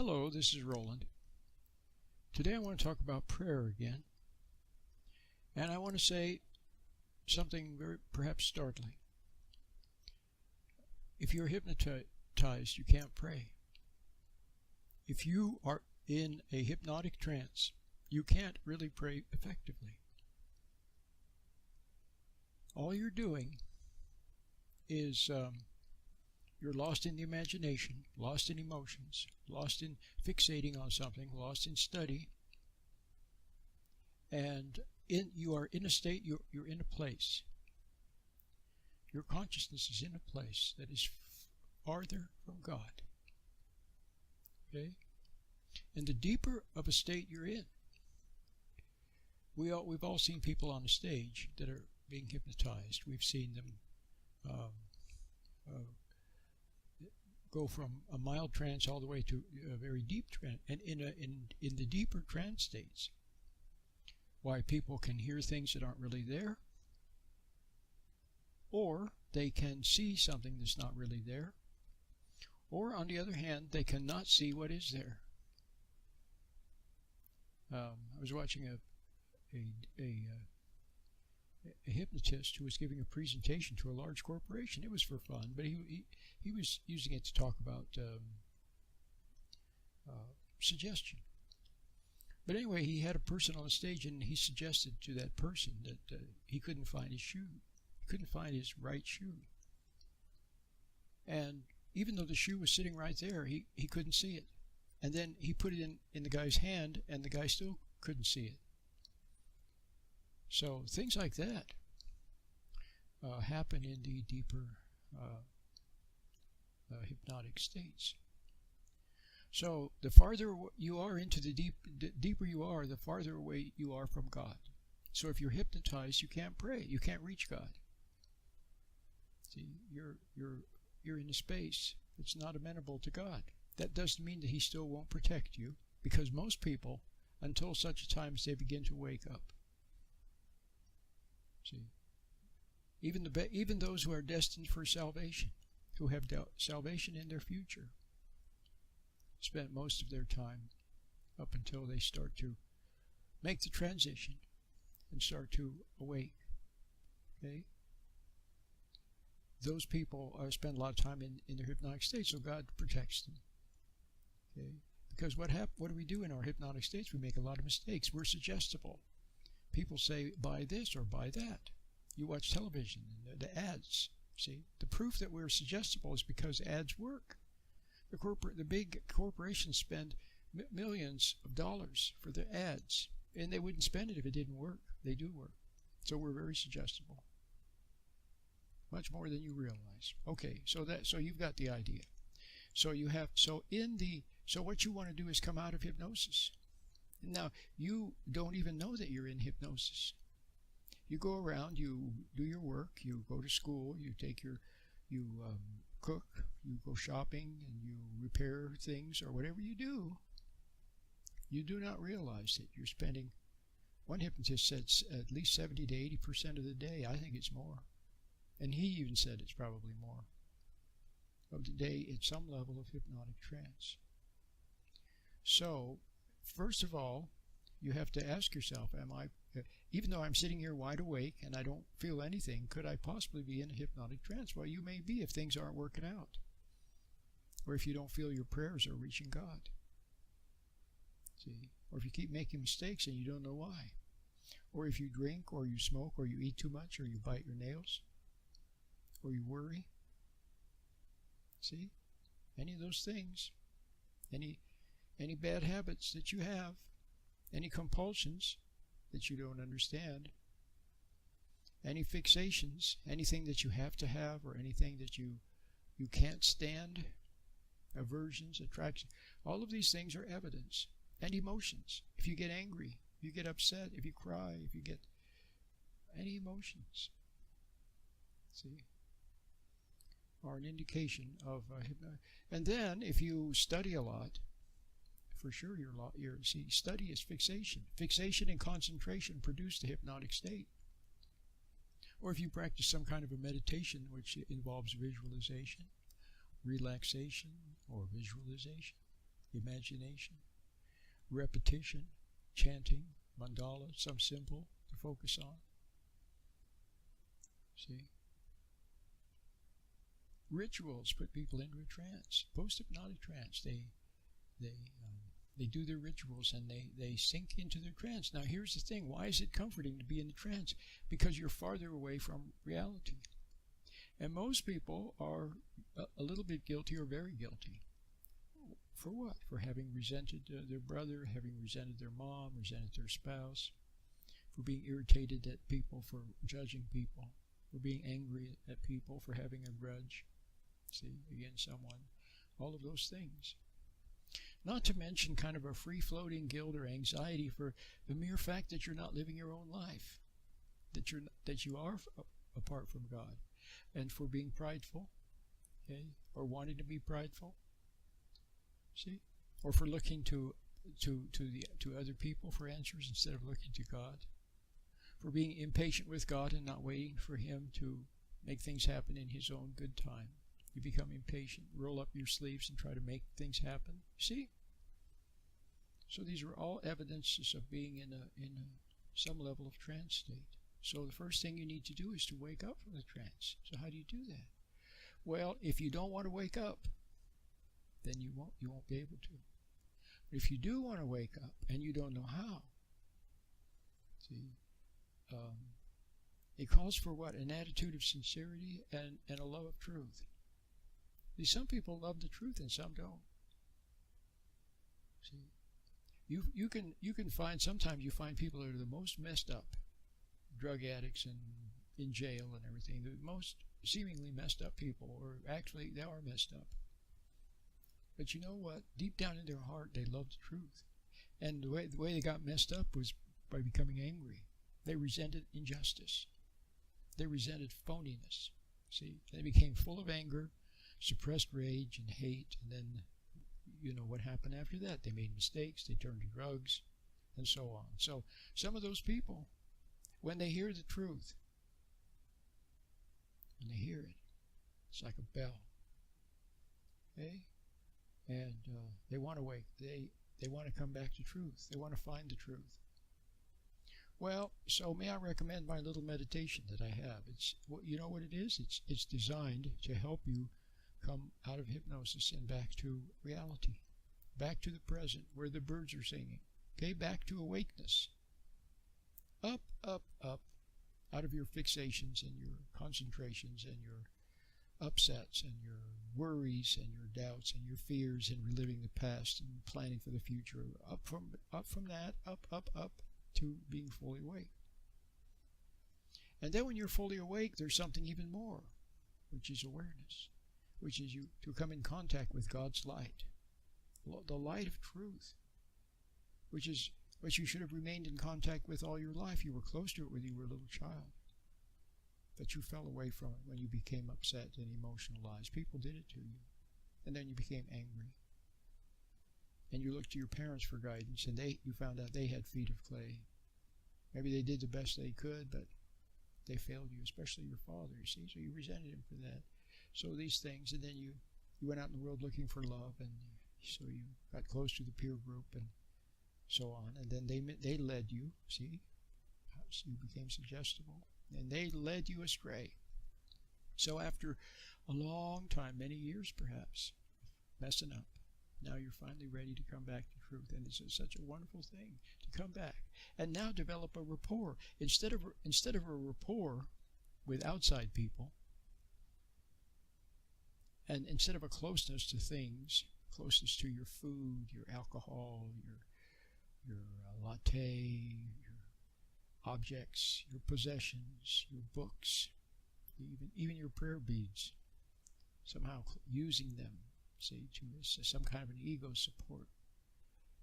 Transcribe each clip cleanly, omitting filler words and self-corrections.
Hello, this is Roland. Today I want to talk about prayer again. And I want to say something very perhaps startling. If you're hypnotized, you can't pray. If you are in a hypnotic trance, you can't really pray effectively. All you're doing is you're lost in the imagination, lost in emotions, lost in fixating on something, lost in study, and you are in a state, you're in a place. Your consciousness is in a place that is farther from God. Okay? And the deeper of a state you're in, we've all seen people on a stage that are being hypnotized. We've seen them go from a mild trance all the way to a very deep trance. And in the deeper trance states, why people can hear things that aren't really there, or they can see something that's not really there, or on the other hand, they cannot see what is there. I was watching a hypnotist who was giving a presentation to a large corporation. It was for fun, but he was using it to talk about suggestion. But anyway, he had a person on the stage, and he suggested to that person that he couldn't find his shoe. He couldn't find his right shoe. And even though the shoe was sitting right there, he couldn't see it. And then he put it in the guy's hand, and the guy still couldn't see it. So things like that happen in the deeper hypnotic states. So the farther you are into the deeper you are, the farther away you are from God. So if you're hypnotized, you can't pray. You can't reach God. See, you're in a space that's not amenable to God. That doesn't mean that He still won't protect you, because most people, until such a time as they begin to wake up. See, even those who are destined for salvation, who have salvation in their future, spent most of their time up until they start to make the transition and start to awake. Okay? Those people spend a lot of time in their hypnotic state, so God protects them. Okay? Because what do we do in our hypnotic states? We make a lot of mistakes. We're suggestible. People say, buy this or buy that. You watch television, and the ads. See, the proof that we're suggestible is because ads work. The big corporations spend millions of dollars for the ads, and they wouldn't spend it if it didn't work. They do work. So we're very suggestible. Much more than you realize. Okay, so you've got the idea. So what you want to do is come out of hypnosis. Now, you don't even know that you're in hypnosis. You go around, you do your work, you go to school, you cook, you go shopping, and you repair things, or whatever you do. You do not realize that you're spending, one hypnotist said, at least 70 to 80% of the day. I think it's more. And he even said it's probably more of the day in some level of hypnotic trance. So, first of all, you have to ask yourself, even though I'm sitting here wide awake and I don't feel anything, could I possibly be in a hypnotic trance? Well, you may be if things aren't working out, or if you don't feel your prayers are reaching God. See, or if you keep making mistakes and you don't know why, or if you drink, or you smoke, or you eat too much, or you bite your nails, or you worry. See, any of those things, any bad habits that you have, any compulsions that you don't understand, any fixations, anything that you have to have, or anything that you can't stand, aversions, attractions, all of these things are evidence. And emotions. If you get angry, if you get upset, if you cry, if you get any emotions, see, are an indication of hypnosis. And then if you study a lot, for sure study is fixation. Fixation and concentration produce the hypnotic state. Or if you practice some kind of a meditation which involves visualization, relaxation, or visualization, imagination, repetition, chanting, mandala, some symbol to focus on. See? Rituals put people into a trance, post-hypnotic trance. They do their rituals and they sink into their trance. Now here's the thing, why is it comforting to be in the trance? Because you're farther away from reality. And most people are a little bit guilty or very guilty. For what? For having resented their brother, having resented their mom, resented their spouse, for being irritated at people, for judging people, for being angry at people, for having a grudge, see, against someone. All of those things. Not to mention kind of a free-floating guilt or anxiety for the mere fact that you're not living your own life, that you are apart from God, and for being prideful, okay, or wanting to be prideful, see, or for looking to other people for answers instead of looking to God, for being impatient with God and not waiting for Him to make things happen in His own good time. You become impatient, roll up your sleeves and try to make things happen. See? So these are all evidences of being in some level of trance state. So the first thing you need to do is to wake up from the trance. So how do you do that? Well, if you don't want to wake up, then you won't be able to. But if you do want to wake up and you don't know how, see, it calls for what? An attitude of sincerity and a love of truth. See, some people love the truth and some don't. See, you can find, sometimes you find people that are the most messed up, drug addicts and in jail and everything, the most seemingly messed up people, or actually they are messed up. But you know what? Deep down in their heart, they love the truth. And the way they got messed up was by becoming angry. They resented injustice. They resented phoniness. See, they became full of anger, suppressed rage and hate, and then you know what happened after that. They made mistakes, they turned to drugs, and so on. So some of those people, when they hear the truth, when they hear it, it's like a bell. Okay? And they want to wake. They want to come back to truth. They want to find the truth. Well, so may I recommend my little meditation that I have? It's, you know what it is? It's designed to help you come out of hypnosis and back to reality, back to the present where the birds are singing. Okay, back to awakeness. Up, up, up, out of your fixations and your concentrations and your upsets and your worries and your doubts and your fears and reliving the past and planning for the future. Up from that, up to being fully awake. And then when you're fully awake, there's something even more, which is awareness, which is you to come in contact with God's light, the light of truth, which is what you should have remained in contact with all your life. You were close to it when you were a little child, but you fell away from it when you became upset and emotionalized. People did it to you, and then you became angry. And you looked to your parents for guidance, and you found out they had feet of clay. Maybe they did the best they could, but they failed you, especially your father, you see, so you resented him for that. So these things, and then you went out in the world looking for love, and so you got close to the peer group and so on, and then they led you, see, so you became suggestible, and they led you astray. So after a long time, many years perhaps, messing up, now you're finally ready to come back to truth, and it's such a wonderful thing to come back and now develop a rapport instead of a rapport with outside people, and instead of a closeness to things, closeness to your food, your alcohol, your latte, your objects, your possessions, your books, even your prayer beads, somehow using them, see, to some kind of an ego support.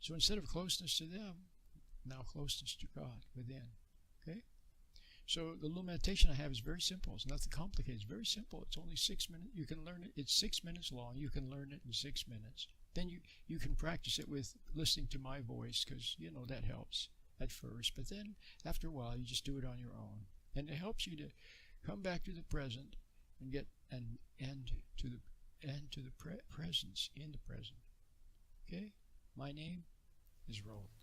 So instead of closeness to them, now closeness to God within. Okay? So the little meditation I have is very simple. It's nothing complicated. It's very simple. It's only 6 minutes. You can learn it. It's 6 minutes long. You can learn it in 6 minutes. Then you can practice it with listening to my voice, because, you know, that helps at first. But then after a while, you just do it on your own. And it helps you to come back to the present and get and to the presence in the present. Okay? My name is Roland.